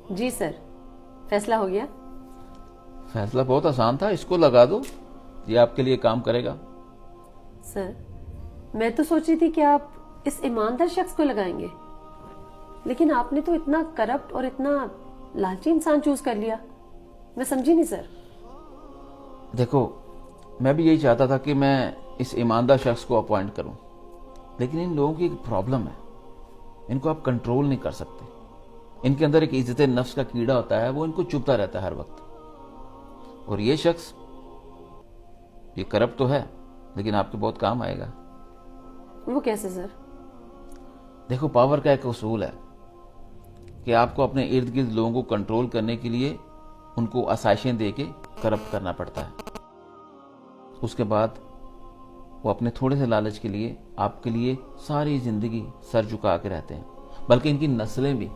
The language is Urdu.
جی سر، فیصلہ ہو گیا؟ فیصلہ بہت آسان تھا، اس کو لگا دو، یہ آپ کے لیے کام کرے گا۔ سر میں تو سوچ رہی تھی کہ آپ اس ایماندار شخص کو لگائیں گے، لیکن آپ نے تو اتنا کرپٹ اور اتنا لالچی انسان چوز کر لیا، میں سمجھی نہیں سر۔ دیکھو میں بھی یہی چاہتا تھا کہ میں اس ایماندار شخص کو اپوائنٹ کروں، لیکن ان لوگوں کی ایک پرابلم ہے، ان کو آپ کنٹرول نہیں کر سکتے۔ ان کے اندر ایک عزت نفس کا کیڑا ہوتا ہے، وہ ان کو چبھتا رہتا ہے ہر وقت۔ اور یہ شخص یہ کرپٹ تو ہے لیکن آپ کے بہت کام آئے گا۔ وہ کیسے سر؟ دیکھو پاور کا ایک اصول ہے کہ آپ کو اپنے ارد گرد لوگوں کو کنٹرول کرنے کے لیے ان کو آسائشیں دے کے کرپٹ کرنا پڑتا ہے، اس کے بعد وہ اپنے تھوڑے سے لالچ کے لیے آپ کے لیے ساری زندگی سر جھکا کے رہتے ہیں، بلکہ ان کی نسلیں بھی